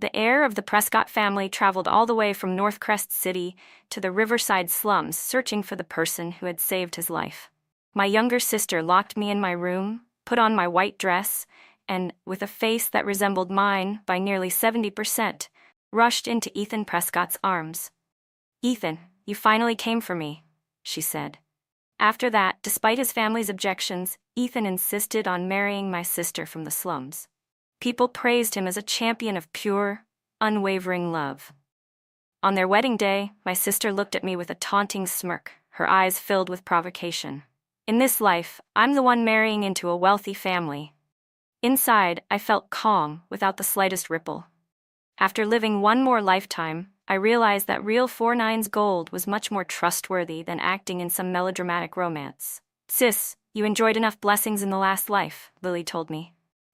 The heir of the Prescott family traveled all the way from North Crest City to the Riverside slums searching for the person who had saved his life. My younger sister locked me in my room, put on my white dress, and, with a face that resembled mine by nearly 70%, rushed into Ethan Prescott's arms. "Ethan, you finally came for me," she said. After that, despite his family's objections, Ethan insisted on marrying my sister from the slums. People praised him as a champion of pure, unwavering love. On their wedding day, my sister looked at me with a taunting smirk, her eyes filled with provocation. In this life, I'm the one marrying into a wealthy family. Inside, I felt calm, without the slightest ripple. After living one more lifetime, I realized that real 4-9's gold was much more trustworthy than acting in some melodramatic romance. "Sis, you enjoyed enough blessings in the last life," Lily told me.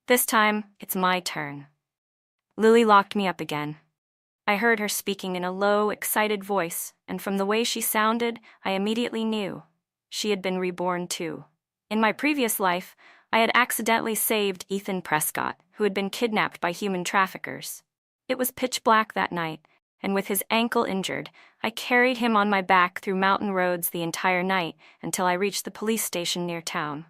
"This time, it's my turn." Lily locked me up again. I heard her speaking in a low, excited voice, and from the way she sounded, I immediately knew. She had been reborn too. In my previous life, I had accidentally saved Ethan Prescott, who had been kidnapped by human traffickers. It was pitch black that night, and with his ankle injured, I carried him on my back through mountain roads the entire night until I reached the police station near town.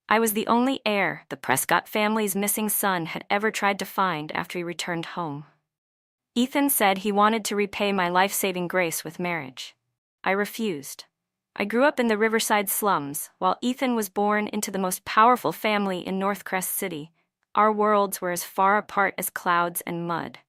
I was the only heir the Prescott family's missing son had ever tried to find after he returned home. Ethan said he wanted to repay my life-saving grace with marriage. I refused. I grew up in the Riverside slums, while Ethan was born into the most powerful family in North Crest City. Our worlds were as far apart as clouds and mud.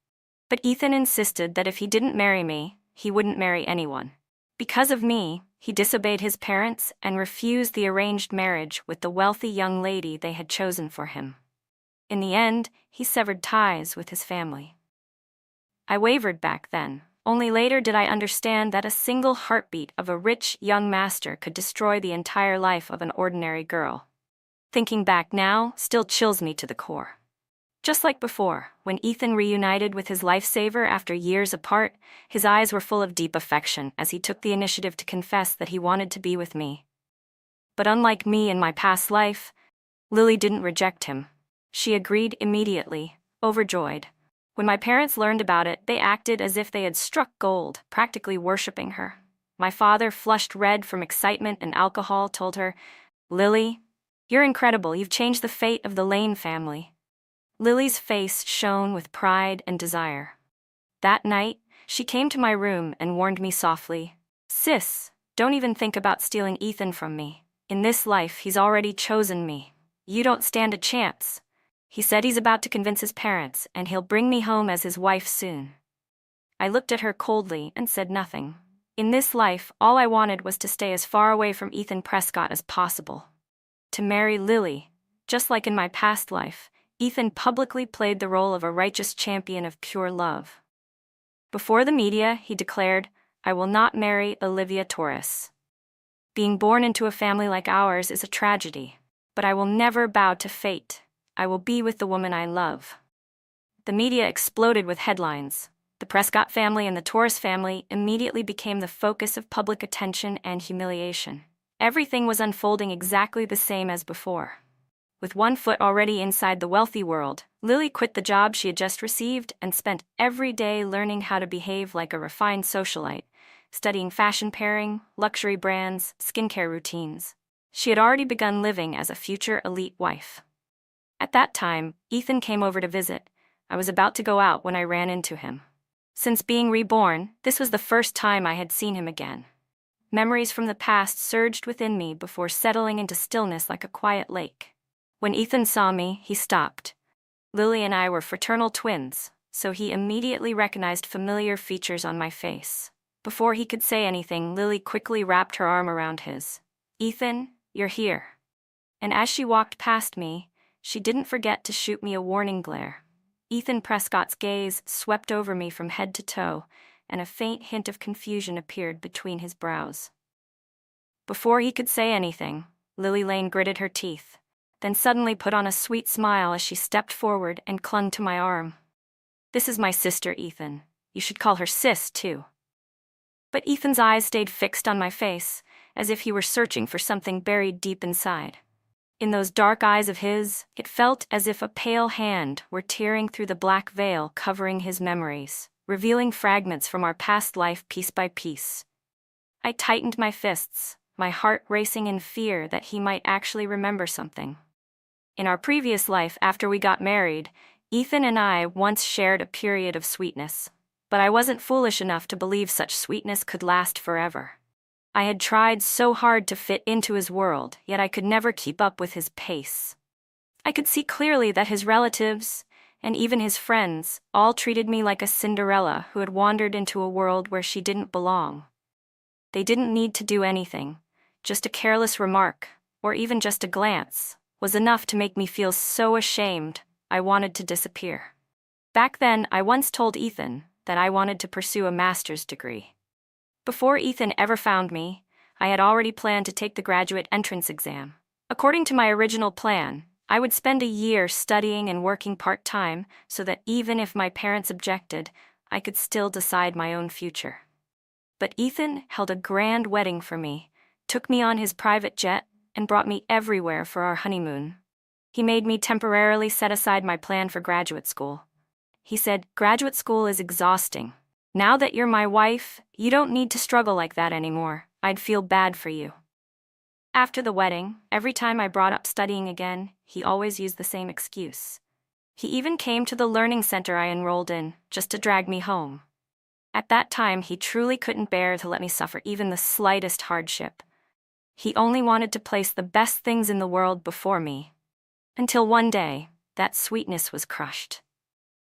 But Ethan insisted that if he didn't marry me, he wouldn't marry anyone. Because of me, he disobeyed his parents and refused the arranged marriage with the wealthy young lady they had chosen for him. In the end, he severed ties with his family. I wavered back then. Only later did I understand that a single heartbeat of a rich young master could destroy the entire life of an ordinary girl. Thinking back now still chills me to the core. Just like before, when Ethan reunited with his lifesaver after years apart, his eyes were full of deep affection as he took the initiative to confess that he wanted to be with me. But unlike me in my past life, Lily didn't reject him. She agreed immediately, overjoyed. When my parents learned about it, they acted as if they had struck gold, practically worshipping her. My father, flushed red from excitement and alcohol, told her, "Lily, you're incredible. You've changed the fate of the Lane family." Lily's face shone with pride and desire. That night, she came to my room and warned me softly, "Sis, don't even think about stealing Ethan from me. In this life, he's already chosen me. You don't stand a chance. He said he's about to convince his parents, and he'll bring me home as his wife soon." I looked at her coldly and said nothing. In this life, all I wanted was to stay as far away from Ethan Prescott as possible. To marry Lily, just like in my past life, Ethan publicly played the role of a righteous champion of pure love. Before the media, he declared, "I will not marry Olivia Torres. Being born into a family like ours is a tragedy, but I will never bow to fate. I will be with the woman I love." The media exploded with headlines. The Prescott family and the Torres family immediately became the focus of public attention and humiliation. Everything was unfolding exactly the same as before. With one foot already inside the wealthy world, Lily quit the job she had just received and spent every day learning how to behave like a refined socialite, studying fashion pairing, luxury brands, skincare routines. She had already begun living as a future elite wife. At that time, Ethan came over to visit. I was about to go out when I ran into him. Since being reborn, this was the first time I had seen him again. Memories from the past surged within me before settling into stillness like a quiet lake. When Ethan saw me, he stopped. Lily and I were fraternal twins, so he immediately recognized familiar features on my face. Before he could say anything, Lily quickly wrapped her arm around his. "Ethan, you're here." And as she walked past me, she didn't forget to shoot me a warning glare. Ethan Prescott's gaze swept over me from head to toe, and a faint hint of confusion appeared between his brows. Before he could say anything, Lily Lane gritted her teeth, then suddenly put on a sweet smile as she stepped forward and clung to my arm. "This is my sister, Ethan. You should call her Sis, too." But Ethan's eyes stayed fixed on my face, as if he were searching for something buried deep inside. In those dark eyes of his, it felt as if a pale hand were tearing through the black veil covering his memories, revealing fragments from our past life piece by piece. I tightened my fists, my heart racing in fear that he might actually remember something. In our previous life after we got married, Ethan and I once shared a period of sweetness, but I wasn't foolish enough to believe such sweetness could last forever. I had tried so hard to fit into his world, yet I could never keep up with his pace. I could see clearly that his relatives, and even his friends, all treated me like a Cinderella who had wandered into a world where she didn't belong. They didn't need to do anything. Just a careless remark, or even just a glance, was enough to make me feel so ashamed I wanted to disappear. Back then, I once told Ethan that I wanted to pursue a master's degree. Before Ethan ever found me, I had already planned to take the graduate entrance exam. According to my original plan, I would spend a year studying and working part-time so that even if my parents objected, I could still decide my own future. But Ethan held a grand wedding for me, took me on his private jet, and brought me everywhere for our honeymoon. He made me temporarily set aside my plan for graduate school. He said, "Graduate school is exhausting. Now that you're my wife, you don't need to struggle like that anymore. I'd feel bad for you." After the wedding, every time I brought up studying again, he always used the same excuse. He even came to the learning center I enrolled in, just to drag me home. At that time, he truly couldn't bear to let me suffer even the slightest hardship. He only wanted to place the best things in the world before me. Until one day, that sweetness was crushed.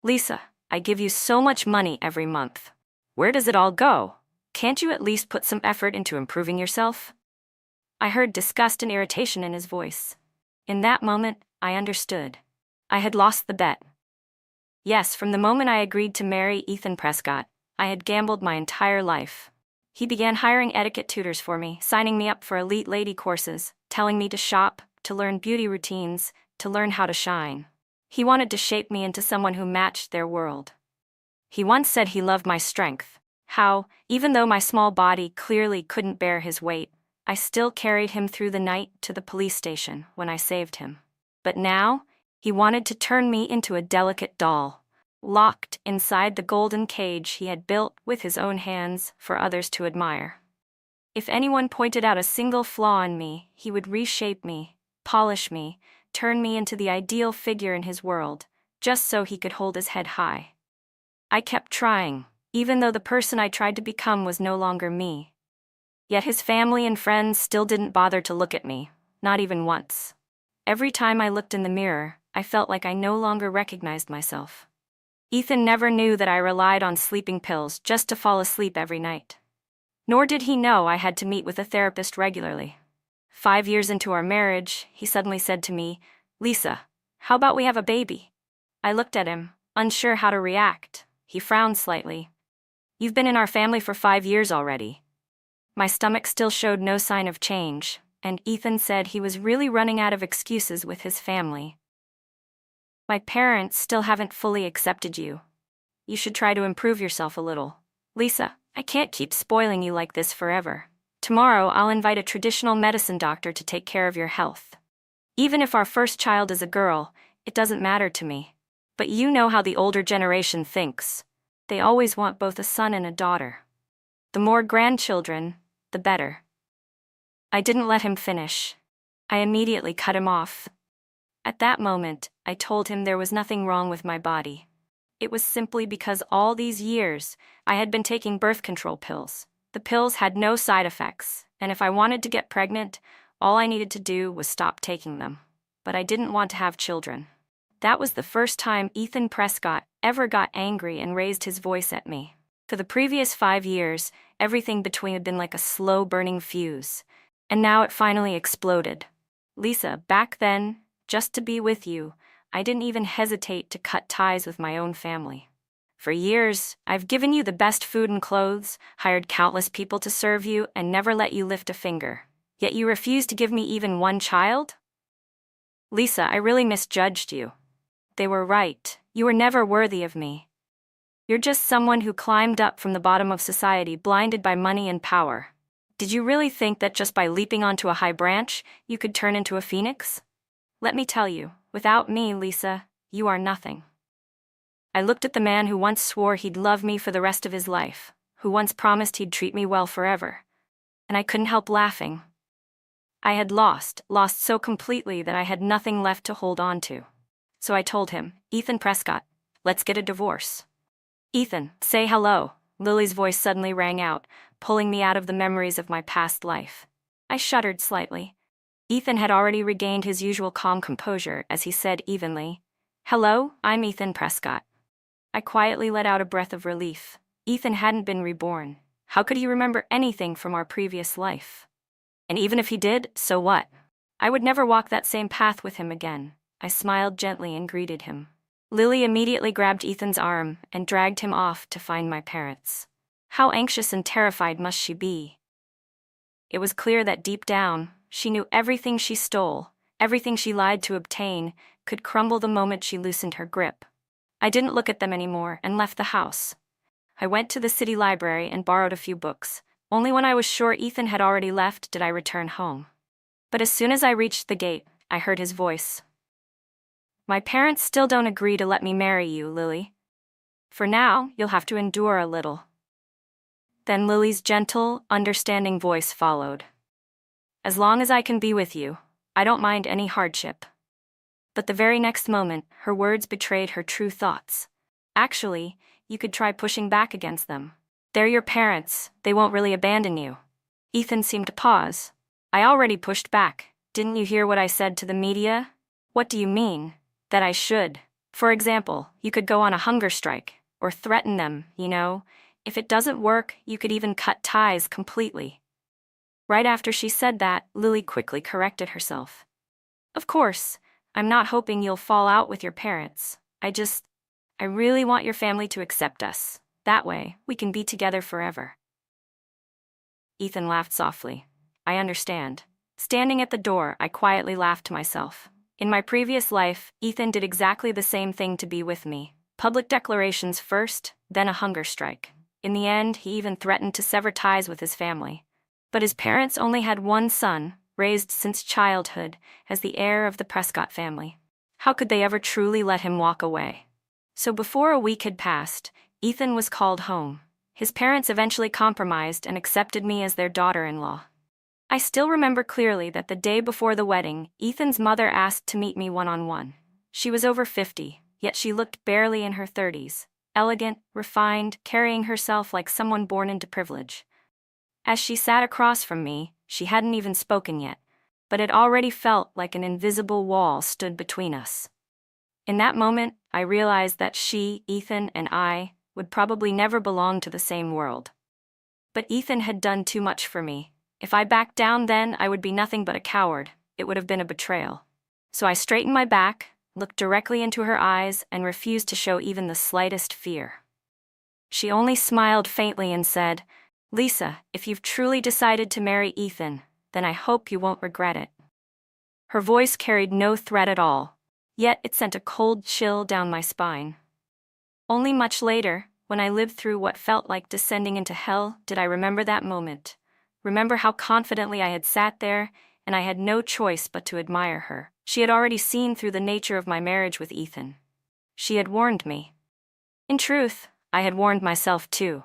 "Lisa, I give you so much money every month. Where does it all go? Can't you at least put some effort into improving yourself?" I heard disgust and irritation in his voice. In that moment, I understood. I had lost the bet. Yes, from the moment I agreed to marry Ethan Prescott, I had gambled my entire life. He began hiring etiquette tutors for me, signing me up for elite lady courses, telling me to shop, to learn beauty routines, to learn how to shine. He wanted to shape me into someone who matched their world. He once said he loved my strength, how, even though my small body clearly couldn't bear his weight, I still carried him through the night to the police station when I saved him. But now, he wanted to turn me into a delicate doll, locked inside the golden cage he had built with his own hands for others to admire. If anyone pointed out a single flaw in me, he would reshape me, polish me, turn me into the ideal figure in his world, just so he could hold his head high. I kept trying, even though the person I tried to become was no longer me. Yet his family and friends still didn't bother to look at me, not even once. Every time I looked in the mirror, I felt like I no longer recognized myself. Ethan never knew that I relied on sleeping pills just to fall asleep every night. Nor did he know I had to meet with a therapist regularly. 5 years into our marriage, he suddenly said to me, "Lisa, how about we have a baby?" I looked at him, unsure how to react. He frowned slightly. "You've been in our family for 5 years already." My stomach still showed no sign of change, and Ethan said he was really running out of excuses with his family. "My parents still haven't fully accepted you. You should try to improve yourself a little. Lisa, I can't keep spoiling you like this forever. Tomorrow I'll invite a traditional medicine doctor to take care of your health. Even if our first child is a girl, it doesn't matter to me. But you know how the older generation thinks. They always want both a son and a daughter. The more grandchildren, the better." I didn't let him finish. I immediately cut him off. At that moment, I told him there was nothing wrong with my body. It was simply because all these years, I had been taking birth control pills. The pills had no side effects, and if I wanted to get pregnant, all I needed to do was stop taking them. But I didn't want to have children. That was the first time Ethan Prescott ever got angry and raised his voice at me. For the previous 5 years, everything between had been like a slow-burning fuse, and now it finally exploded. "Lisa, back then, just to be with you, I didn't even hesitate to cut ties with my own family. For years, I've given you the best food and clothes, hired countless people to serve you, and never let you lift a finger. Yet you refuse to give me even one child? Lisa, I really misjudged you. They were right. You were never worthy of me. You're just someone who climbed up from the bottom of society, blinded by money and power. Did you really think that just by leaping onto a high branch, you could turn into a phoenix? Let me tell you, without me, Lisa, you are nothing. I looked at the man who once swore he'd love me for the rest of his life, who once promised he'd treat me well forever. And I couldn't help laughing. I had lost so completely that I had nothing left to hold on to. So I told him, Ethan Prescott, let's get a divorce. Ethan, say hello, Lily's voice suddenly rang out, pulling me out of the memories of my past life. I shuddered slightly. Ethan had already regained his usual calm composure as he said evenly, Hello, I'm Ethan Prescott. I quietly let out a breath of relief. Ethan hadn't been reborn. How could he remember anything from our previous life? And even if he did, so what? I would never walk that same path with him again. I smiled gently and greeted him. Lily immediately grabbed Ethan's arm and dragged him off to find my parents. How anxious and terrified must she be? It was clear that deep down, she knew everything she stole, everything she lied to obtain, could crumble the moment she loosened her grip. I didn't look at them anymore and left the house. I went to the city library and borrowed a few books. Only when I was sure Ethan had already left did I return home. But as soon as I reached the gate, I heard his voice. My parents still don't agree to let me marry you, Lily. For now, you'll have to endure a little. Then Lily's gentle, understanding voice followed. As long as I can be with you, I don't mind any hardship. But the very next moment, her words betrayed her true thoughts. Actually, you could try pushing back against them. They're your parents, they won't really abandon you. Ethan seemed to pause. I already pushed back. Didn't you hear what I said to the media? What do you mean? That I should? For example, you could go on a hunger strike, or threaten them, you know. If it doesn't work, you could even cut ties completely. Right after she said that, Lily quickly corrected herself. Of course, I'm not hoping you'll fall out with your parents. I really want your family to accept us. That way, we can be together forever. Ethan laughed softly. I understand. Standing at the door, I quietly laughed to myself. In my previous life, Ethan did exactly the same thing to be with me. Public declarations first, then a hunger strike. In the end, he even threatened to sever ties with his family. But his parents only had one son, raised since childhood, as the heir of the Prescott family. How could they ever truly let him walk away? So before a week had passed, Ethan was called home. His parents eventually compromised and accepted me as their daughter-in-law. I still remember clearly that the day before the wedding, Ethan's mother asked to meet me one-on-one. She was over 50, yet she looked barely in her 30s, elegant, refined, carrying herself like someone born into privilege. As she sat across from me, she hadn't even spoken yet, but it already felt like an invisible wall stood between us. In that moment, I realized that she, Ethan, and I would probably never belong to the same world. But Ethan had done too much for me. If I backed down then, I would be nothing but a coward. It would have been a betrayal. So I straightened my back, looked directly into her eyes, and refused to show even the slightest fear. She only smiled faintly and said, Lisa, if you've truly decided to marry Ethan, then I hope you won't regret it. Her voice carried no threat at all, yet it sent a cold chill down my spine. Only much later, when I lived through what felt like descending into hell, did I remember that moment. Remember how confidently I had sat there, and I had no choice but to admire her. She had already seen through the nature of my marriage with Ethan. She had warned me. In truth, I had warned myself too.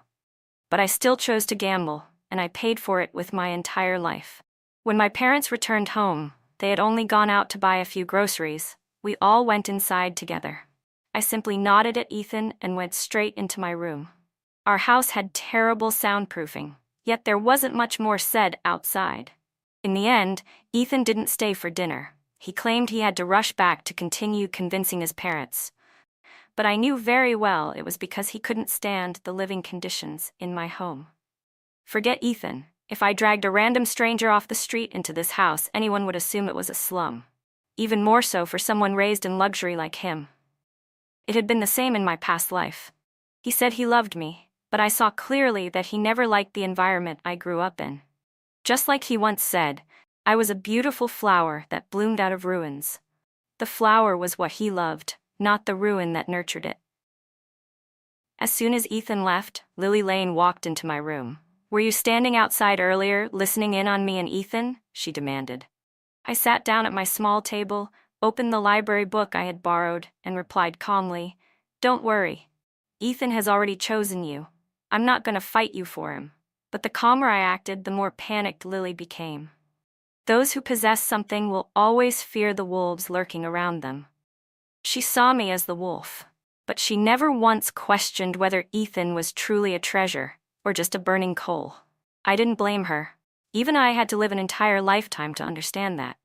But I still chose to gamble, and I paid for it with my entire life. When my parents returned home, they had only gone out to buy a few groceries. We all went inside together. I simply nodded at Ethan and went straight into my room. Our house had terrible soundproofing, yet there wasn't much more said outside. In the end, Ethan didn't stay for dinner. He claimed he had to rush back to continue convincing his parents. But I knew very well it was because he couldn't stand the living conditions in my home. Forget Ethan. If I dragged a random stranger off the street into this house, anyone would assume it was a slum. Even more so for someone raised in luxury like him. It had been the same in my past life. He said he loved me, but I saw clearly that he never liked the environment I grew up in. Just like he once said, I was a beautiful flower that bloomed out of ruins. The flower was what he loved, not the ruin that nurtured it. As soon as Ethan left, Lily Lane walked into my room. Were you standing outside earlier, listening in on me and Ethan? She demanded. I sat down at my small table, opened the library book I had borrowed, and replied calmly, "Don't worry. Ethan has already chosen you. I'm not going to fight you for him." But the calmer I acted, the more panicked Lily became. Those who possess something will always fear the wolves lurking around them. She saw me as the wolf, but she never once questioned whether Ethan was truly a treasure or just a burning coal. I didn't blame her. Even I had to live an entire lifetime to understand that.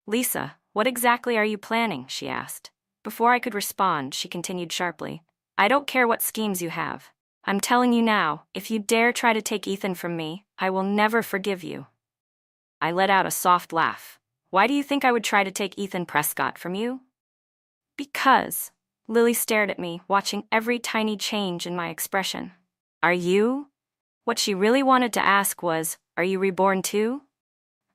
"Lisa, what exactly are you planning?" she asked. Before I could respond, she continued sharply, "I don't care what schemes you have. I'm telling you now, if you dare try to take Ethan from me, I will never forgive you." I let out a soft laugh. "Why do you think I would try to take Ethan Prescott from you?" "Because." Lily stared at me, watching every tiny change in my expression. "Are you?" What she really wanted to ask was, "Are you reborn too?"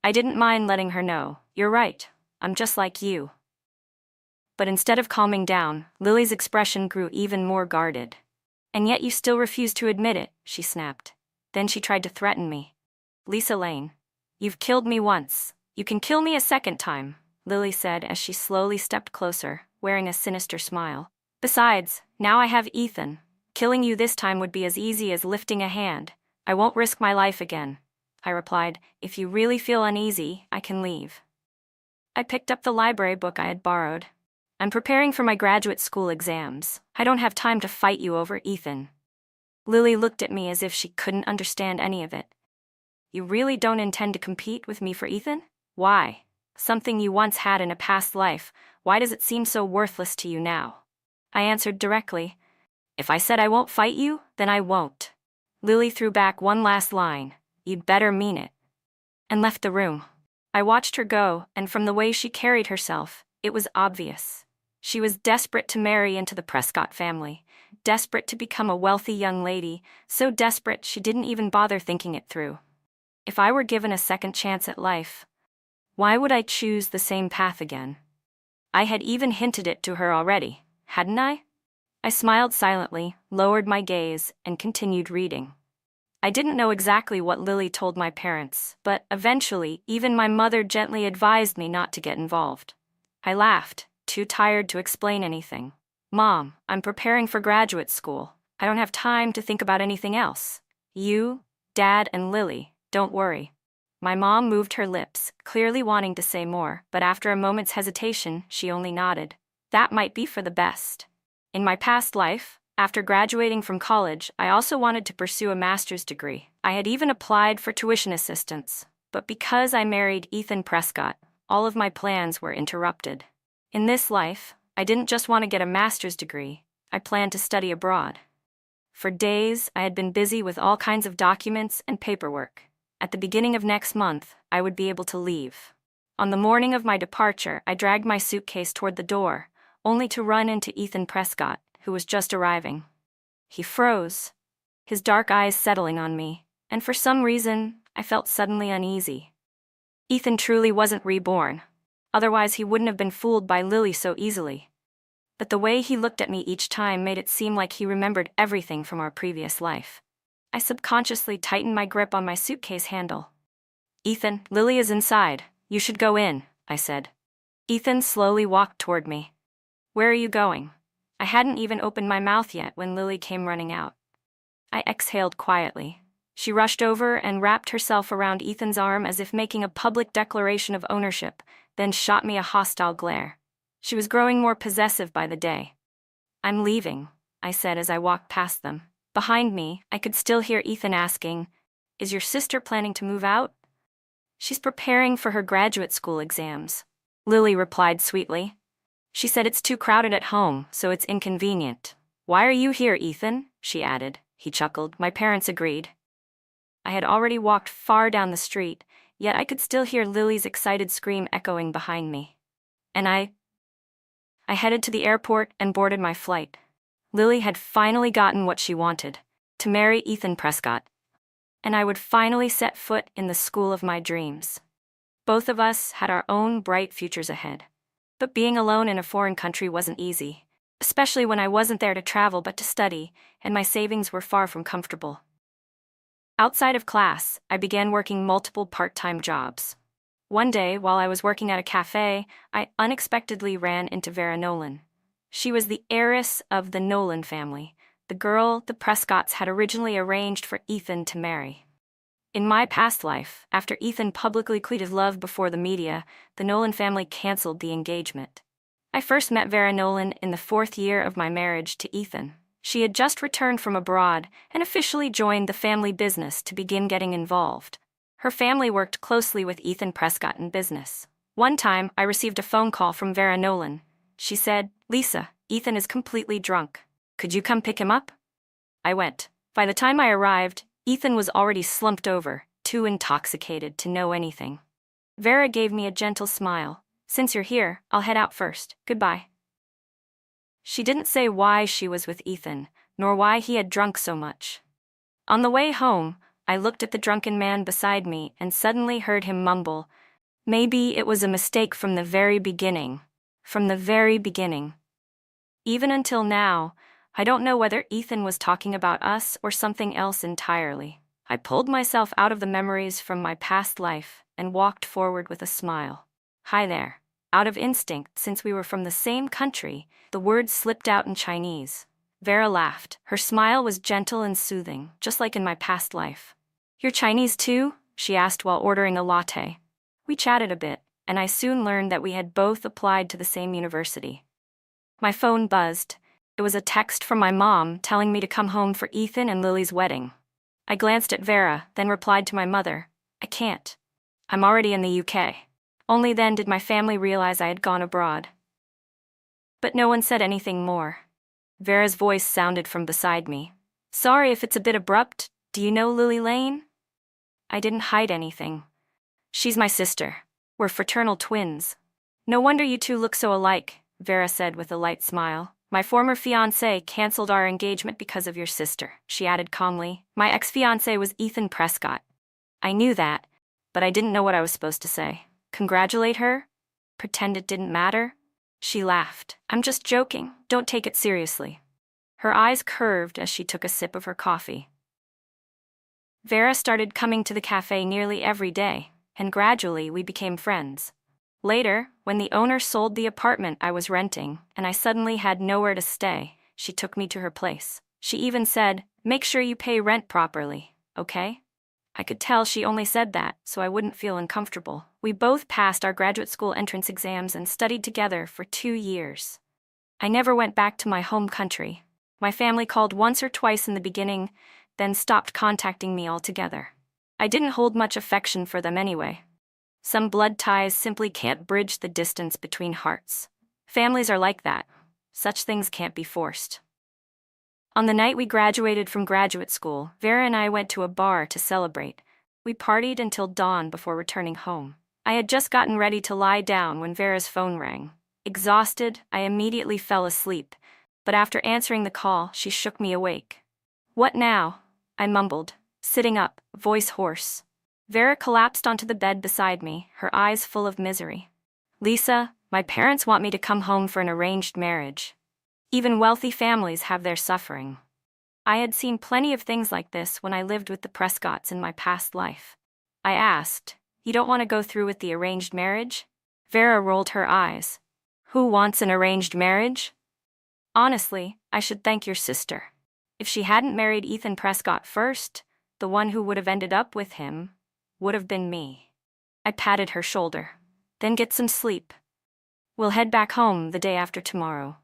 I didn't mind letting her know, "You're right, I'm just like you." But instead of calming down, Lily's expression grew even more guarded. "And yet you still refuse to admit it," she snapped. Then she tried to threaten me. "Lisa Lane, you've killed me once. You can kill me a second time," Lily said as she slowly stepped closer, wearing a sinister smile. "Besides, now I have Ethan. Killing you this time would be as easy as lifting a hand. I won't risk my life again," I replied. "If you really feel uneasy, I can leave." I picked up the library book I had borrowed. "I'm preparing for my graduate school exams. I don't have time to fight you over Ethan." Lily looked at me as if she couldn't understand any of it. "You really don't intend to compete with me for Ethan? Why? Something you once had in a past life, why does it seem so worthless to you now?" I answered directly, "If I said I won't fight you, then I won't." Lily threw back one last line, "You'd better mean it," and left the room. I watched her go, and from the way she carried herself, it was obvious. She was desperate to marry into the Prescott family, desperate to become a wealthy young lady, so desperate she didn't even bother thinking it through. If I were given a second chance at life, why would I choose the same path again? I had even hinted it to her already, hadn't I? I smiled silently, lowered my gaze, and continued reading. I didn't know exactly what Lily told my parents, but eventually, even my mother gently advised me not to get involved. I laughed, too tired to explain anything. "Mom, I'm preparing for graduate school. I don't have time to think about anything else. You, Dad, and Lily, don't worry." My mom moved her lips, clearly wanting to say more, but after a moment's hesitation, she only nodded. That might be for the best. In my past life, after graduating from college, I also wanted to pursue a master's degree. I had even applied for tuition assistance. But because I married Ethan Prescott, all of my plans were interrupted. In this life, I didn't just want to get a master's degree, I planned to study abroad. For days, I had been busy with all kinds of documents and paperwork. At the beginning of next month, I would be able to leave. On the morning of my departure, I dragged my suitcase toward the door, only to run into Ethan Prescott, who was just arriving. He froze, his dark eyes settling on me, and for some reason, I felt suddenly uneasy. Ethan truly wasn't reborn. Otherwise, he wouldn't have been fooled by Lily so easily. But the way he looked at me each time made it seem like he remembered everything from our previous life. I subconsciously tightened my grip on my suitcase handle. "Ethan, Lily is inside. You should go in," I said. Ethan slowly walked toward me. "Where are you going?" I hadn't even opened my mouth yet when Lily came running out. I exhaled quietly. She rushed over and wrapped herself around Ethan's arm as if making a public declaration of ownership, then shot me a hostile glare. She was growing more possessive by the day. "I'm leaving," I said as I walked past them. Behind me, I could still hear Ethan asking, "Is your sister planning to move out?" "She's preparing for her graduate school exams," Lily replied sweetly. "She said it's too crowded at home, so it's inconvenient." "Why are you here, Ethan?" she added. He chuckled. "My parents agreed." I had already walked far down the street, yet I could still hear Lily's excited scream echoing behind me. And I headed to the airport and boarded my flight. Lily had finally gotten what she wanted, to marry Ethan Prescott. And I would finally set foot in the school of my dreams. Both of us had our own bright futures ahead. But being alone in a foreign country wasn't easy, especially when I wasn't there to travel but to study, and my savings were far from comfortable. Outside of class, I began working multiple part-time jobs. One day, while I was working at a cafe, I unexpectedly ran into Vera Nolan. She was the heiress of the Nolan family, the girl the Prescotts had originally arranged for Ethan to marry. In my past life, after Ethan publicly pleaded love before the media, the Nolan family canceled the engagement. I first met Vera Nolan in the 4th year of my marriage to Ethan. She had just returned from abroad and officially joined the family business to begin getting involved. Her family worked closely with Ethan Prescott in business. One time, I received a phone call from Vera Nolan. She said, "Lisa, Ethan is completely drunk. Could you come pick him up?" I went. By the time I arrived, Ethan was already slumped over, too intoxicated to know anything. Vera gave me a gentle smile. "Since you're here, I'll head out first. Goodbye." She didn't say why she was with Ethan, nor why he had drunk so much. On the way home, I looked at the drunken man beside me and suddenly heard him mumble, "Maybe it was a mistake from the very beginning. From the very beginning." Even until now, I don't know whether Ethan was talking about us or something else entirely. I pulled myself out of the memories from my past life and walked forward with a smile. "Hi there." Out of instinct, since we were from the same country, the words slipped out in Chinese. Vera laughed. Her smile was gentle and soothing, just like in my past life. "You're Chinese too?" she asked while ordering a latte. We chatted a bit, and I soon learned that we had both applied to the same university. My phone buzzed. It was a text from my mom telling me to come home for Ethan and Lily's wedding. I glanced at Vera, then replied to my mother, "I can't. I'm already in the UK." Only then did my family realize I had gone abroad. But no one said anything more. Vera's voice sounded from beside me. "Sorry if it's a bit abrupt. Do you know Lily Lane?" I didn't hide anything. "She's my sister. We're fraternal twins." "No wonder you two look so alike," Vera said with a light smile. "My former fiancé canceled our engagement because of your sister," she added calmly. "My ex-fiancé was Ethan Prescott." I knew that, but I didn't know what I was supposed to say. Congratulate her? Pretend it didn't matter? She laughed. "I'm just joking. Don't take it seriously." Her eyes curved as she took a sip of her coffee. Vera started coming to the cafe nearly every day, and gradually we became friends. Later, when the owner sold the apartment I was renting and I suddenly had nowhere to stay, she took me to her place. She even said, "Make sure you pay rent properly, okay?" I could tell she only said that so I wouldn't feel uncomfortable. We both passed our graduate school entrance exams and studied together for 2 years. I never went back to my home country. My family called once or twice in the beginning, then stopped contacting me altogether. I didn't hold much affection for them anyway. Some blood ties simply can't bridge the distance between hearts. Families are like that. Such things can't be forced. On the night we graduated from graduate school, Vera and I went to a bar to celebrate. We partied until dawn before returning home. I had just gotten ready to lie down when Vera's phone rang. Exhausted, I immediately fell asleep, but after answering the call, she shook me awake. "What now?" I mumbled, sitting up, voice hoarse. Vera collapsed onto the bed beside me, her eyes full of misery. "Lisa, my parents want me to come home for an arranged marriage. Even wealthy families have their suffering." I had seen plenty of things like this when I lived with the Prescotts in my past life. I asked, "You don't want to go through with the arranged marriage?" Vera rolled her eyes. "Who wants an arranged marriage?" "Honestly, I should thank your sister. If she hadn't married Ethan Prescott first, the one who would have ended up with him would have been me." I patted her shoulder. "Then get some sleep. We'll head back home the day after tomorrow."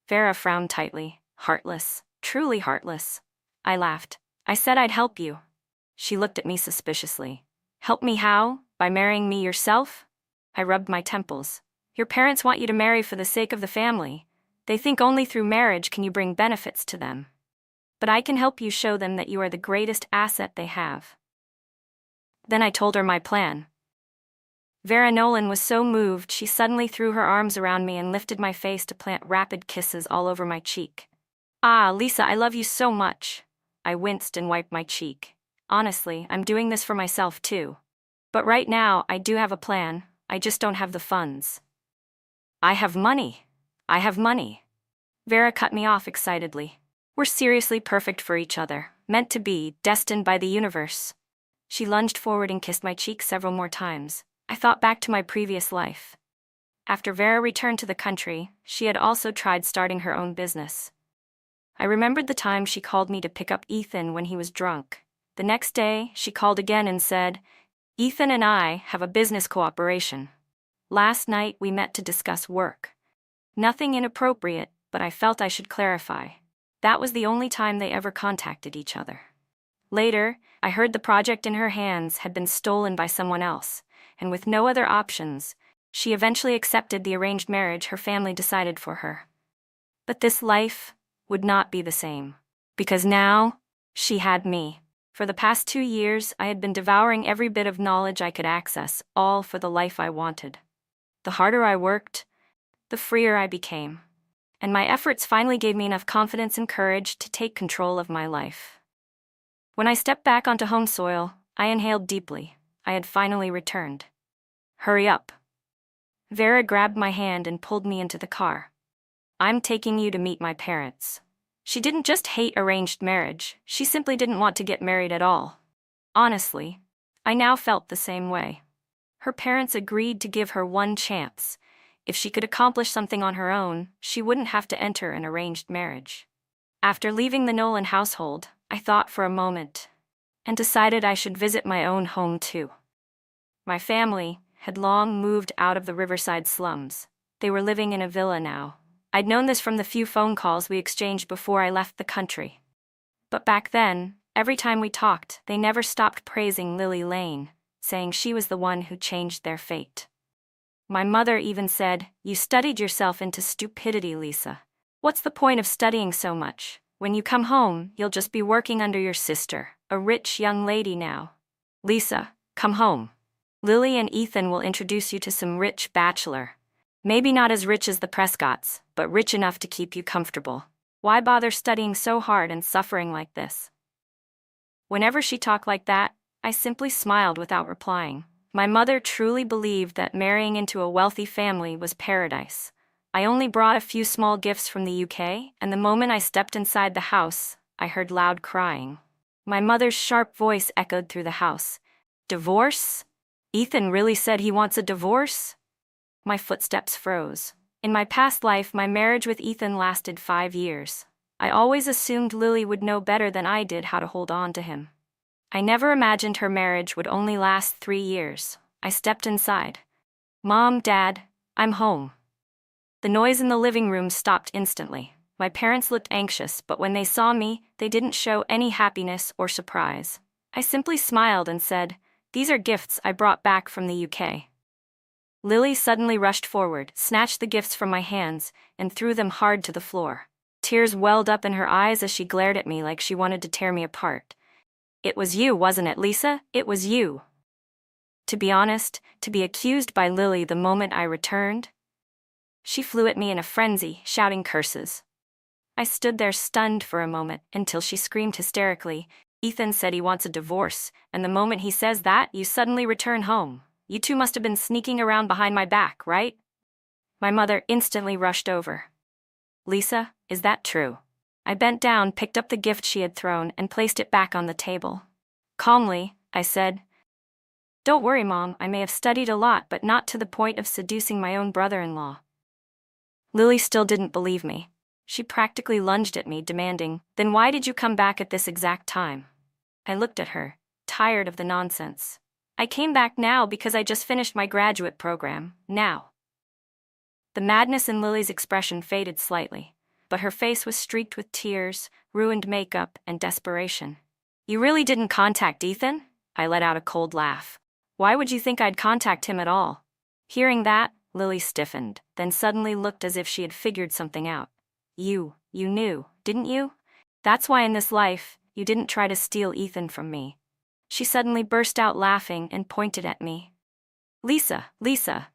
Vera frowned tightly. "Heartless. Truly heartless." I laughed. "I said I'd help you." She looked at me suspiciously. "Help me how? By marrying me yourself?" I rubbed my temples. "Your parents want you to marry for the sake of the family. They think only through marriage can you bring benefits to them. But I can help you show them that you are the greatest asset they have." Then I told her my plan. Vera Nolan was so moved she suddenly threw her arms around me and lifted my face to plant rapid kisses all over my cheek. "Ah, Lisa, I love you so much." I winced and wiped my cheek. "Honestly, I'm doing this for myself too. But right now, I do have a plan. I just don't have the funds." "I have money. I have money." Vera cut me off excitedly. "We're seriously perfect for each other, meant to be, destined by the universe." She lunged forward and kissed my cheek several more times. I thought back to my previous life. After Vera returned to the country, she had also tried starting her own business. I remembered the time she called me to pick up Ethan when he was drunk. The next day, she called again and said, "Ethan and I have a business cooperation. Last night we met to discuss work. Nothing inappropriate, but I felt I should clarify. That was the only time they ever contacted each other." Later, I heard the project in her hands had been stolen by someone else, and with no other options, she eventually accepted the arranged marriage her family decided for her. But this life would not be the same, because now, she had me. For the past 2 years, I had been devouring every bit of knowledge I could access, all for the life I wanted. The harder I worked, the freer I became. And my efforts finally gave me enough confidence and courage to take control of my life. When I stepped back onto home soil, I inhaled deeply. I had finally returned. "Hurry up." Vera grabbed my hand and pulled me into the car. "I'm taking you to meet my parents." She didn't just hate arranged marriage, she simply didn't want to get married at all. Honestly, I now felt the same way. Her parents agreed to give her one chance. If she could accomplish something on her own, she wouldn't have to enter an arranged marriage. After leaving the Nolan household, I thought for a moment, and decided I should visit my own home too. My family had long moved out of the Riverside slums. They were living in a villa now. I'd known this from the few phone calls we exchanged before I left the country. But back then, every time we talked, they never stopped praising Lily Lane, saying she was the one who changed their fate. My mother even said, "You studied yourself into stupidity, Lisa. What's the point of studying so much? When you come home, you'll just be working under your sister, a rich young lady now. Lisa, come home. Lily and Ethan will introduce you to some rich bachelor. Maybe not as rich as the Prescotts, but rich enough to keep you comfortable. Why bother studying so hard and suffering like this?" Whenever she talked like that, I simply smiled without replying. My mother truly believed that marrying into a wealthy family was paradise. I only brought a few small gifts from the UK, and the moment I stepped inside the house, I heard loud crying. My mother's sharp voice echoed through the house. "Divorce? Ethan really said he wants a divorce?" My footsteps froze. In my past life, my marriage with Ethan lasted 5 years. I always assumed Lily would know better than I did how to hold on to him. I never imagined her marriage would only last 3 years. I stepped inside. "Mom, Dad, I'm home." The noise in the living room stopped instantly. My parents looked anxious, but when they saw me, they didn't show any happiness or surprise. I simply smiled and said, "These are gifts I brought back from the UK." Lily suddenly rushed forward, snatched the gifts from my hands, and threw them hard to the floor. Tears welled up in her eyes as she glared at me like she wanted to tear me apart. "It was you, wasn't it, Lisa? It was you." To be honest, to be accused by Lily the moment I returned, she flew at me in a frenzy, shouting curses. I stood there stunned for a moment until she screamed hysterically, "Ethan said he wants a divorce, and the moment he says that, you suddenly return home. You two must have been sneaking around behind my back, right?" My mother instantly rushed over. "Lisa, is that true?" I bent down, picked up the gift she had thrown, and placed it back on the table. Calmly, I said, "Don't worry, Mom, I may have studied a lot, but not to the point of seducing my own brother-in-law." Lily still didn't believe me. She practically lunged at me, demanding, "Then why did you come back at this exact time?" I looked at her, tired of the nonsense. "I came back now because I just finished my graduate program, now." The madness in Lily's expression faded slightly, but her face was streaked with tears, ruined makeup, and desperation. "You really didn't contact Ethan?" I let out a cold laugh. "Why would you think I'd contact him at all?" Hearing that, Lily stiffened, then suddenly looked as if she had figured something out. You knew, didn't you? That's why in this life, you didn't try to steal Ethan from me." She suddenly burst out laughing and pointed at me. Lisa,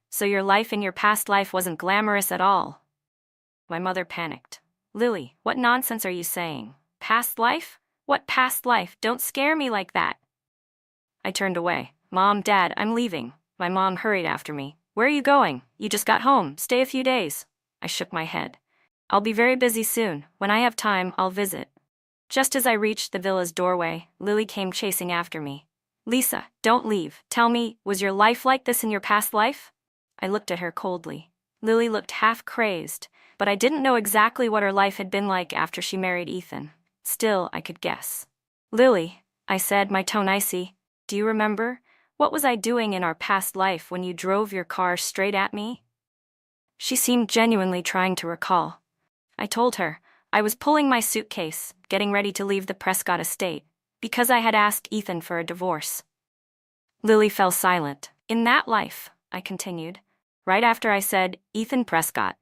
so your life in your past life wasn't glamorous at all." My mother panicked. "Lily, what nonsense are you saying? Past life? What past life? Don't scare me like that." I turned away. "Mom, Dad, I'm leaving." My mom hurried after me. "Where are you going? You just got home. Stay a few days." I shook my head. "I'll be very busy soon. When I have time, I'll visit." Just as I reached the villa's doorway, Lily came chasing after me. Lisa, don't leave. Tell me, was your life like this in your past life? I looked at her coldly. Lily looked half crazed, but I didn't know exactly what her life had been like after she married Ethan. Still, I could guess. Lily, I said, my tone icy, do you remember? What was I doing in our past life when you drove your car straight at me? She seemed genuinely trying to recall. I told her I was pulling my suitcase, getting ready to leave the Prescott estate, because I had asked Ethan for a divorce. Lily fell silent. In that life, I continued, right after I said, Ethan Prescott,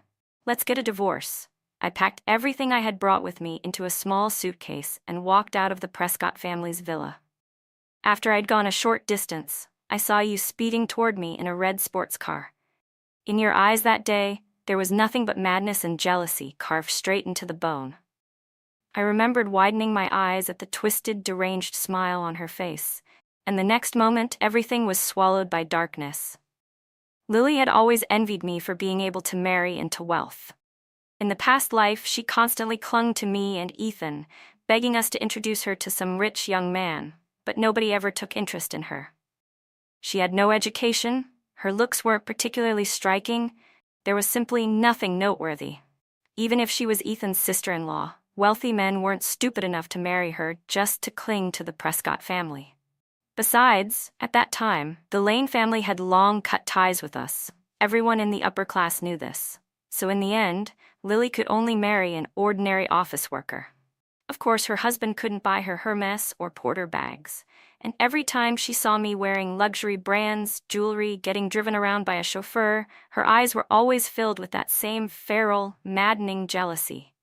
let's get a divorce, I packed everything I had brought with me into a small suitcase and walked out of the Prescott family's villa. After I'd gone a short distance, I saw you speeding toward me in a red sports car. In your eyes that day, there was nothing but madness and jealousy carved straight into the bone. I remembered widening my eyes at the twisted, deranged smile on her face, and the next moment everything was swallowed by darkness. Lily had always envied me for being able to marry into wealth. In the past life, she constantly clung to me and Ethan, begging us to introduce her to some rich young man, but nobody ever took interest in her. She had no education, her looks weren't particularly striking, there was simply nothing noteworthy. Even if she was Ethan's sister-in-law, wealthy men weren't stupid enough to marry her just to cling to the Prescott family. Besides, at that time, the Lane family had long cut ties with us. Everyone in the upper class knew this. So in the end, Lily could only marry an ordinary office worker. Of course, her husband couldn't buy her Hermes or Porter bags, and every time she saw me wearing luxury brands, jewelry, getting driven around by a chauffeur, her eyes were always filled with that same feral, maddening jealousy.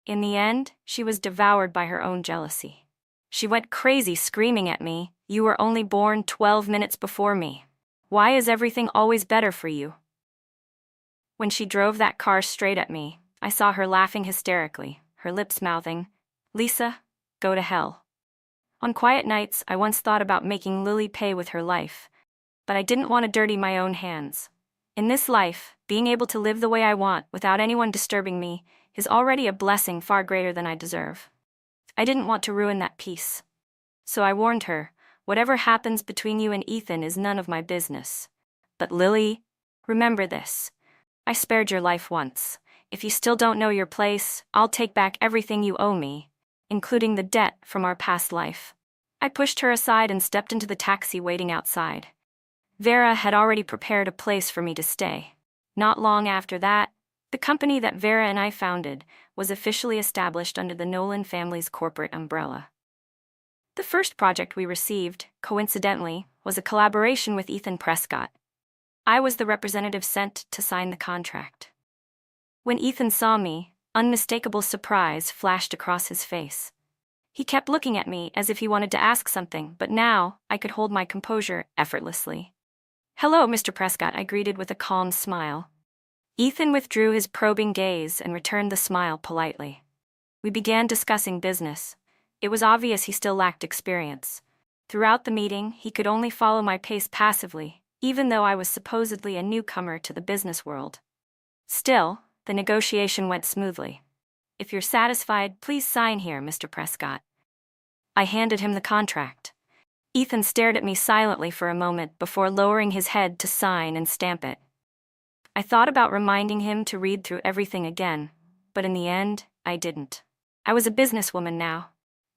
In the end, she was devoured by her own jealousy. She went crazy screaming at me, "You were only born 12 minutes before me. Why is everything always better for you?" When she drove that car straight at me, I saw her laughing hysterically, her lips mouthing, "Lisa, go to hell." On quiet nights, I once thought about making Lily pay with her life, but I didn't want to dirty my own hands. In this life, being able to live the way I want without anyone disturbing me is already a blessing far greater than I deserve. I didn't want to ruin that peace. So I warned her, whatever happens between you and Ethan is none of my business. But Lily, remember this. I spared your life once. If you still don't know your place, I'll take back everything you owe me, including the debt from our past life. I pushed her aside and stepped into the taxi waiting outside. Vera had already prepared a place for me to stay. Not long after that, the company that Vera and I founded was officially established under the Nolan family's corporate umbrella. The first project we received, coincidentally, was a collaboration with Ethan Prescott. I was the representative sent to sign the contract. When Ethan saw me, unmistakable surprise flashed across his face. He kept looking at me as if he wanted to ask something, but now I could hold my composure effortlessly. "Hello, Mr. Prescott," I greeted with a calm smile. Ethan withdrew his probing gaze and returned the smile politely. We began discussing business. It was obvious he still lacked experience. Throughout the meeting, he could only follow my pace passively, even though I was supposedly a newcomer to the business world. Still, the negotiation went smoothly. "If you're satisfied, please sign here, Mr. Prescott." I handed him the contract. Ethan stared at me silently for a moment before lowering his head to sign and stamp it. I thought about reminding him to read through everything again, but in the end, I didn't. I was a businesswoman now.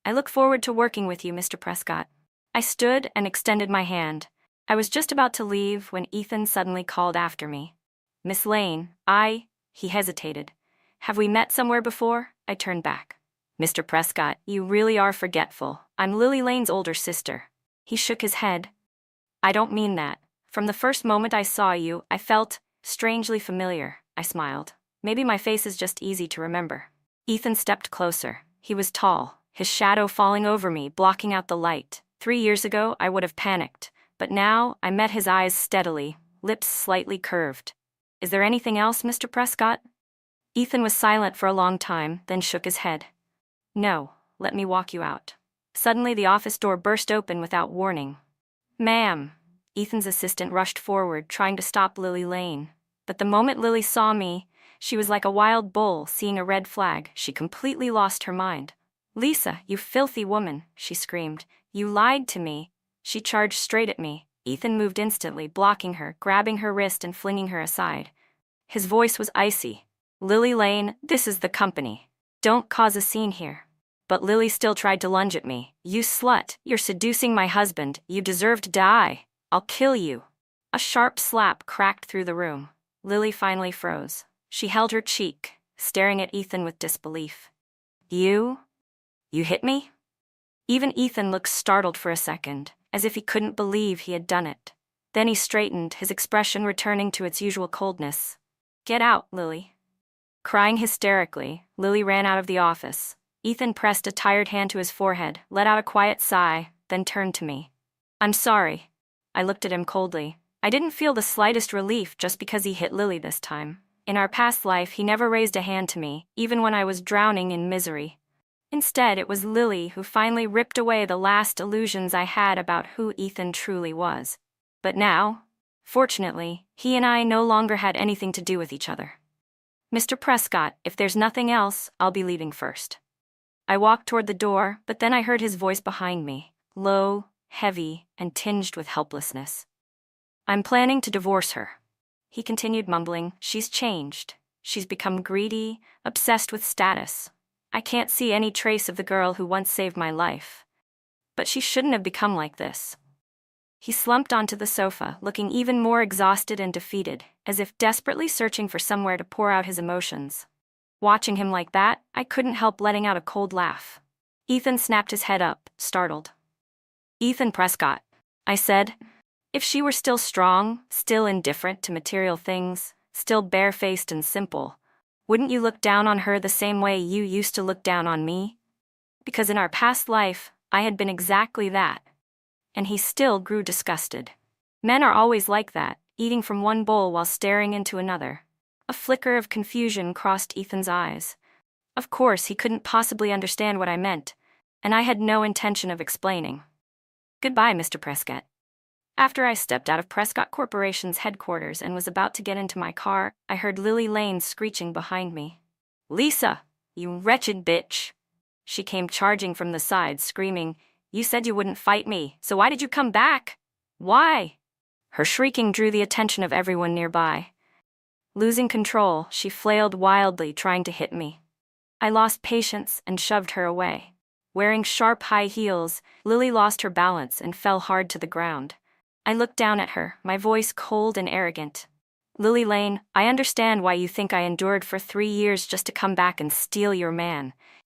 "I look forward to working with you, Mr. Prescott." I stood and extended my hand. I was just about to leave when Ethan suddenly called after me. "Miss Lane, He hesitated. "Have we met somewhere before?" I turned back. "Mr. Prescott, you really are forgetful. I'm Lily Lane's older sister." He shook his head. "I don't mean that. From the first moment I saw you, I felt strangely familiar." I smiled. "Maybe my face is just easy to remember." Ethan stepped closer. He was tall, his shadow falling over me, blocking out the light. 3 years ago, I would have panicked, but now I met his eyes steadily, lips slightly curved. "Is there anything else, Mr. Prescott?" Ethan was silent for a long time, then shook his head. "No, let me walk you out." Suddenly the office door burst open without warning. "Ma'am." Ethan's assistant rushed forward, trying to stop Lily Lane. But the moment Lily saw me, she was like a wild bull seeing a red flag. She completely lost her mind. "Lisa, you filthy woman," she screamed. "You lied to me." She charged straight at me. Ethan moved instantly, blocking her, grabbing her wrist and flinging her aside. His voice was icy. Lily Lane, this is the company. Don't cause a scene here. But Lily still tried to lunge at me. You slut, you're seducing my husband. You deserve to die. I'll kill you. A sharp slap cracked through the room. Lily finally froze. She held her cheek, staring at Ethan with disbelief. You hit me? Even Ethan looked startled for a second, as if he couldn't believe he had done it. Then he straightened, his expression returning to its usual coldness. Get out, Lily. Crying hysterically, Lily ran out of the office. Ethan pressed a tired hand to his forehead, let out a quiet sigh, then turned to me. I'm sorry. I looked at him coldly. I didn't feel the slightest relief just because he hit Lily this time. In our past life, he never raised a hand to me, even when I was drowning in misery. Instead, it was Lily who finally ripped away the last illusions I had about who Ethan truly was. But now, fortunately, he and I no longer had anything to do with each other. Mr. Prescott, if there's nothing else, I'll be leaving first. I walked toward the door, but then I heard his voice behind me, low, heavy, and tinged with helplessness. I'm planning to divorce her. He continued mumbling, she's changed. She's become greedy, obsessed with status. I can't see any trace of the girl who once saved my life. But she shouldn't have become like this. He slumped onto the sofa, looking even more exhausted and defeated, as if desperately searching for somewhere to pour out his emotions. Watching him like that, I couldn't help letting out a cold laugh. Ethan snapped his head up, startled. Ethan Prescott, I said. If she were still strong, still indifferent to material things, still barefaced and simple, wouldn't you look down on her the same way you used to look down on me? Because in our past life, I had been exactly that. And he still grew disgusted. Men are always like that, eating from one bowl while staring into another. A flicker of confusion crossed Ethan's eyes. Of course, he couldn't possibly understand what I meant, and I had no intention of explaining. Goodbye, Mr. Prescott. After I stepped out of Prescott Corporation's headquarters and was about to get into my car, I heard Lily Lane screeching behind me. Lisa, you wretched bitch. She came charging from the side, screaming, You said you wouldn't fight me, so why did you come back? Why? Her shrieking drew the attention of everyone nearby. Losing control, she flailed wildly, trying to hit me. I lost patience and shoved her away. Wearing sharp high heels, Lily lost her balance and fell hard to the ground. I looked down at her, my voice cold and arrogant. Lily Lane, I understand why you think I endured for 3 years just to come back and steal your man.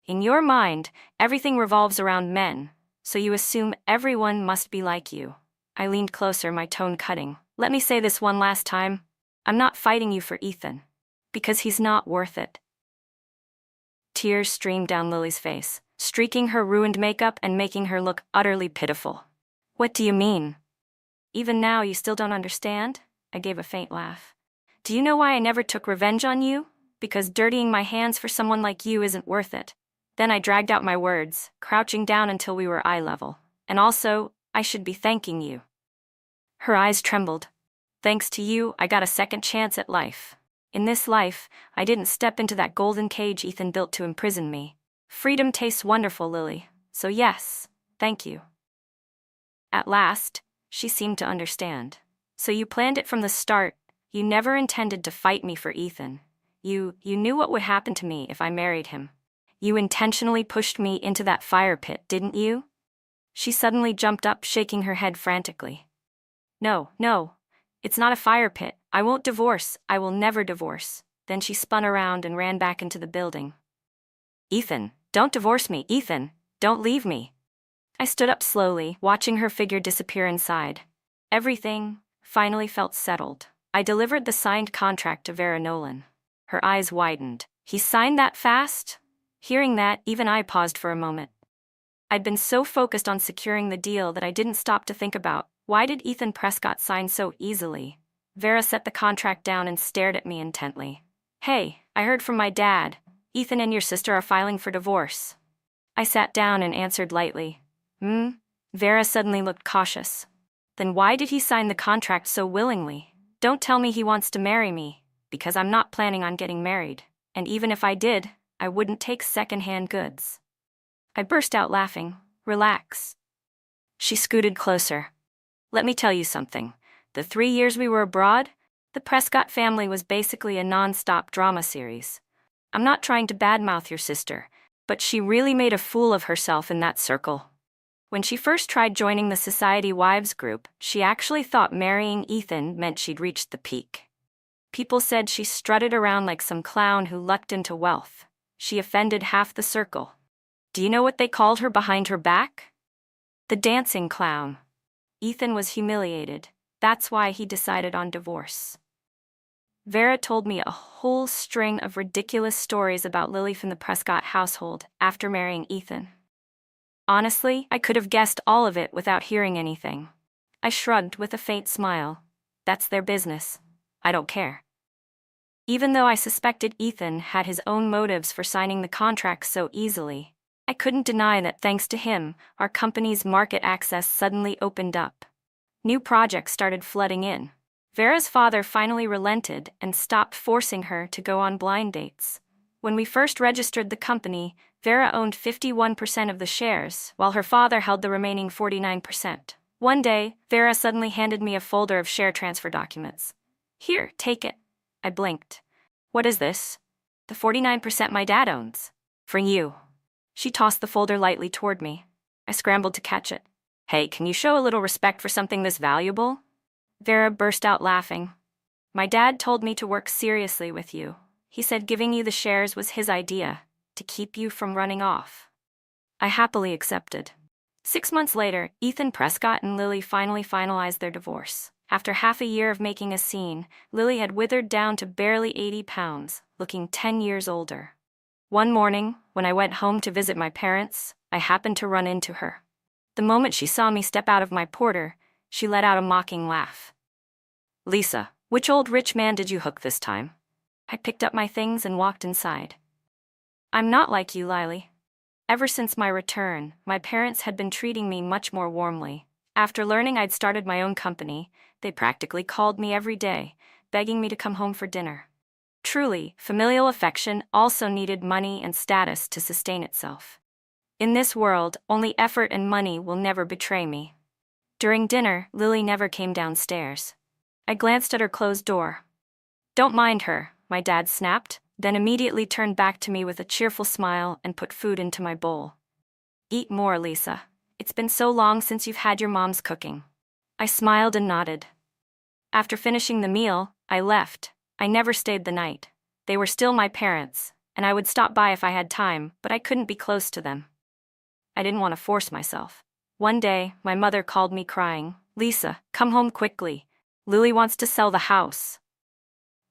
In your mind, everything revolves around men, so you assume everyone must be like you. I leaned closer, my tone cutting. Let me say this one last time. I'm not fighting you for Ethan, because he's not worth it. Tears streamed down Lily's face, streaking her ruined makeup and making her look utterly pitiful. What do you mean? Even now you still don't understand? I gave a faint laugh. Do you know why I never took revenge on you? Because dirtying my hands for someone like you isn't worth it. Then I dragged out my words, crouching down until we were eye level. And also, I should be thanking you. Her eyes trembled. Thanks to you, I got a second chance at life. In this life, I didn't step into that golden cage Ethan built to imprison me. Freedom tastes wonderful, Lily. So yes, thank you. At last, she seemed to understand. So you planned it from the start. You never intended to fight me for Ethan. You knew what would happen to me if I married him. You intentionally pushed me into that fire pit, didn't you? She suddenly jumped up, shaking her head frantically. No, it's not a fire pit. I won't divorce. I will never divorce. Then she spun around and ran back into the building. Ethan, don't divorce me. Ethan, don't leave me. I stood up slowly, watching her figure disappear inside. Everything finally felt settled. I delivered the signed contract to Vera Nolan. Her eyes widened. He signed that fast? Hearing that, even I paused for a moment. I'd been so focused on securing the deal that I didn't stop to think about, why did Ethan Prescott sign so easily? Vera set the contract down and stared at me intently. Hey, I heard from my dad. Ethan and your sister are filing for divorce. I sat down and answered lightly. Vera suddenly looked cautious. Then why did he sign the contract so willingly? Don't tell me he wants to marry me, because I'm not planning on getting married. And even if I did, I wouldn't take second-hand goods. I burst out laughing. Relax. She scooted closer. Let me tell you something. The 3 years we were abroad, the Prescott family was basically a non-stop drama series. I'm not trying to badmouth your sister, but she really made a fool of herself in that circle. When she first tried joining the Society Wives group, she actually thought marrying Ethan meant she'd reached the peak. People said she strutted around like some clown who lucked into wealth. She offended half the circle. Do you know what they called her behind her back? The dancing clown. Ethan was humiliated. That's why he decided on divorce. Vera told me a whole string of ridiculous stories about Lily from the Prescott household after marrying Ethan. Honestly, I could have guessed all of it without hearing anything. I shrugged with a faint smile. That's their business. I don't care. Even though I suspected Ethan had his own motives for signing the contract so easily, I couldn't deny that thanks to him, our company's market access suddenly opened up. New projects started flooding in. Vera's father finally relented and stopped forcing her to go on blind dates. When we first registered the company, Vera owned 51% of the shares, while her father held the remaining 49%. One day, Vera suddenly handed me a folder of share transfer documents. Here, take it. I blinked. What is this? The 49% my dad owns. For you. She tossed the folder lightly toward me. I scrambled to catch it. Hey, can you show a little respect for something this valuable? Vera burst out laughing. My dad told me to work seriously with you. He said giving you the shares was his idea, to keep you from running off. I happily accepted. 6 months later, Ethan Prescott and Lily finally finalized their divorce. After half a year of making a scene, Lily had withered down to barely 80 pounds, looking 10 years older. One morning, when I went home to visit my parents, I happened to run into her. The moment she saw me step out of my porter, she let out a mocking laugh. Lisa, which old rich man did you hook this time? I picked up my things and walked inside. I'm not like you, Lily. Ever since my return, my parents had been treating me much more warmly. After learning I'd started my own company, they practically called me every day, begging me to come home for dinner. Truly, familial affection also needed money and status to sustain itself. In this world, only effort and money will never betray me. During dinner, Lily never came downstairs. I glanced at her closed door. Don't mind her, my dad snapped, then immediately turned back to me with a cheerful smile and put food into my bowl. Eat more, Lisa. It's been so long since you've had your mom's cooking. I smiled and nodded. After finishing the meal, I left. I never stayed the night. They were still my parents, and I would stop by if I had time, but I couldn't be close to them. I didn't want to force myself. One day, my mother called me crying, Lisa, come home quickly. Lily wants to sell the house.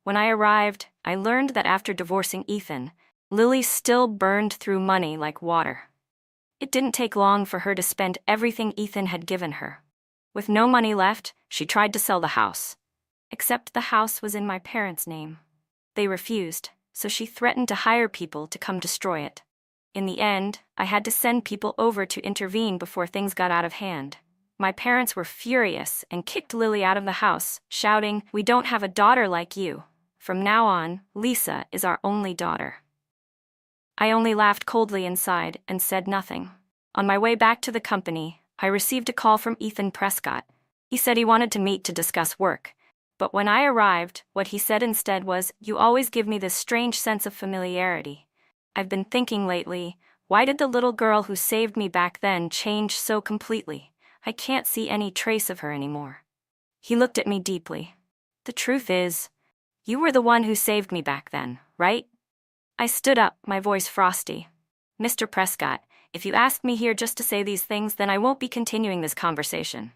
When I arrived, I learned that after divorcing Ethan, Lily still burned through money like water. It didn't take long for her to spend everything Ethan had given her. With no money left, she tried to sell the house. Except the house was in my parents' name. They refused, so she threatened to hire people to come destroy it. In the end, I had to send people over to intervene before things got out of hand. My parents were furious and kicked Lily out of the house, shouting, "We don't have a daughter like you. From now on, Lisa is our only daughter." I only laughed coldly inside and said nothing. On my way back to the company, I received a call from Ethan Prescott. He said he wanted to meet to discuss work. But when I arrived, what he said instead was, "You always give me this strange sense of familiarity. I've been thinking lately, why did the little girl who saved me back then change so completely? I can't see any trace of her anymore." He looked at me deeply. "The truth is, you were the one who saved me back then, right?" I stood up, my voice frosty. "Mr. Prescott, if you asked me here just to say these things, then I won't be continuing this conversation."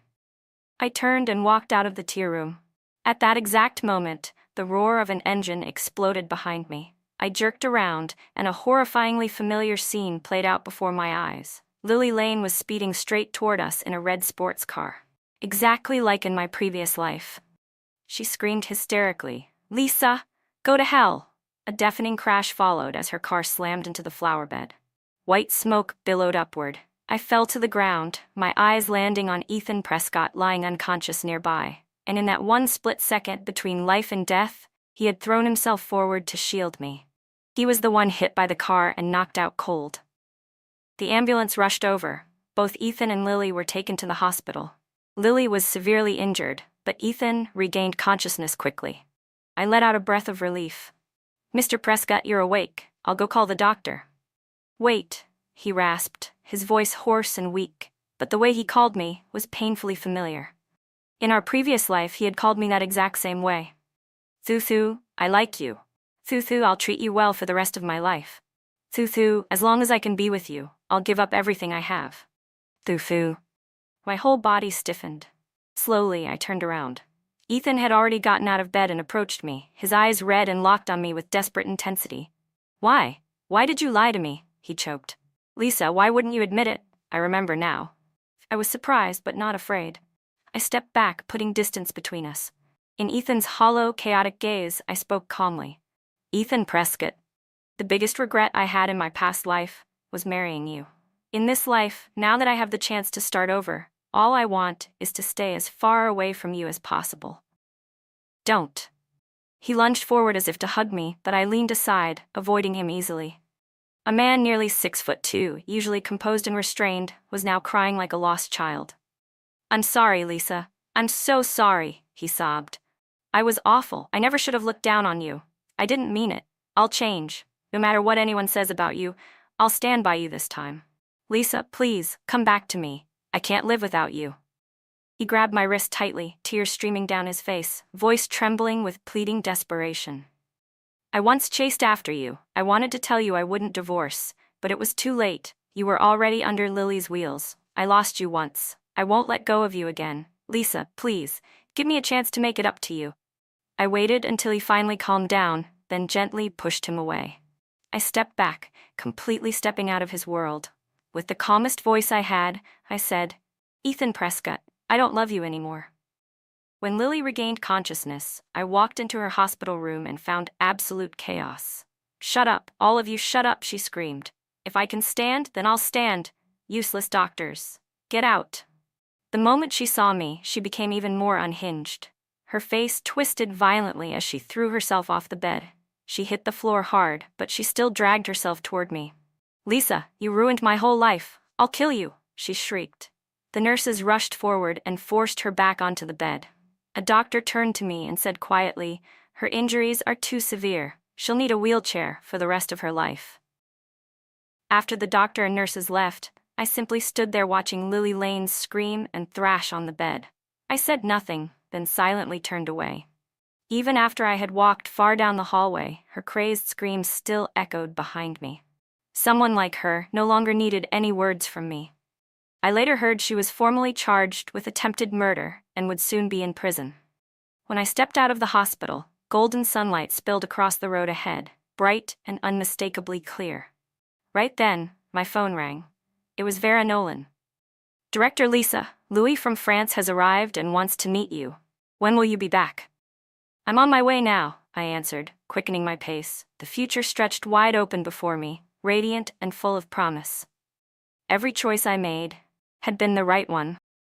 I turned and walked out of the tea room. At that exact moment, the roar of an engine exploded behind me. I jerked around, and a horrifyingly familiar scene played out before my eyes. Lily Lane was speeding straight toward us in a red sports car. Exactly like in my previous life. She screamed hysterically, "Lisa, go to hell!" A deafening crash followed as her car slammed into the flower bed. White smoke billowed upward. I fell to the ground, my eyes landing on Ethan Prescott lying unconscious nearby. And in that one split second between life and death, he had thrown himself forward to shield me. He was the one hit by the car and knocked out cold. The ambulance rushed over. Both Ethan and Lily were taken to the hospital. Lily was severely injured, but Ethan regained consciousness quickly. I let out a breath of relief. "Mr. Prescott, you're awake. I'll go call the doctor." "Wait," he rasped, his voice hoarse and weak, but the way he called me was painfully familiar. In our previous life, he had called me that exact same way. "Thuthu, I like you. Thuthu, I'll treat you well for the rest of my life. Thuthu, as long as I can be with you, I'll give up everything I have. Thuthu." My whole body stiffened. Slowly, I turned around. Ethan had already gotten out of bed and approached me, his eyes red and locked on me with desperate intensity. "Why? Why did you lie to me?" he choked. "Lisa, why wouldn't you admit it?" I remember now. I was surprised but not afraid. I stepped back, putting distance between us. In Ethan's hollow, chaotic gaze, I spoke calmly. "Ethan Prescott, the biggest regret I had in my past life was marrying you. In this life, now that I have the chance to start over, all I want is to stay as far away from you as possible. Don't." He lunged forward as if to hug me, but I leaned aside, avoiding him easily. A man nearly 6'2", usually composed and restrained, was now crying like a lost child. "I'm sorry, Lisa. I'm so sorry," he sobbed. "I was awful. I never should have looked down on you. I didn't mean it. I'll change. No matter what anyone says about you, I'll stand by you this time. Lisa, please, come back to me. I can't live without you." He grabbed my wrist tightly, tears streaming down his face, voice trembling with pleading desperation. "I once chased after you. I wanted to tell you I wouldn't divorce, but it was too late. You were already under Lily's wheels. I lost you once. I won't let go of you again. Lisa, please, give me a chance to make it up to you." I waited until he finally calmed down, then gently pushed him away. I stepped back, completely stepping out of his world. With the calmest voice I had, I said, "Ethan Prescott, I don't love you anymore." When Lily regained consciousness, I walked into her hospital room and found absolute chaos. "Shut up, all of you, shut up," she screamed. "If I can stand, then I'll stand. Useless doctors. Get out." The moment she saw me, she became even more unhinged. Her face twisted violently as she threw herself off the bed. She hit the floor hard, but she still dragged herself toward me. "Lisa, you ruined my whole life. I'll kill you," she shrieked. The nurses rushed forward and forced her back onto the bed. A doctor turned to me and said quietly, "Her injuries are too severe. She'll need a wheelchair for the rest of her life." After the doctor and nurses left, I simply stood there watching Lily Lanes scream and thrash on the bed. I said nothing, then silently turned away. Even after I had walked far down the hallway, her crazed screams still echoed behind me. Someone like her no longer needed any words from me. I later heard she was formally charged with attempted murder and would soon be in prison. When I stepped out of the hospital, golden sunlight spilled across the road ahead, bright and unmistakably clear. Right then, my phone rang. It was Vera Nolan. "Director Lisa, Louis from France has arrived and wants to meet you. When will you be back?" "I'm on my way now," I answered, quickening my pace. The future stretched wide open before me, radiant and full of promise. Every choice I made had been the right one.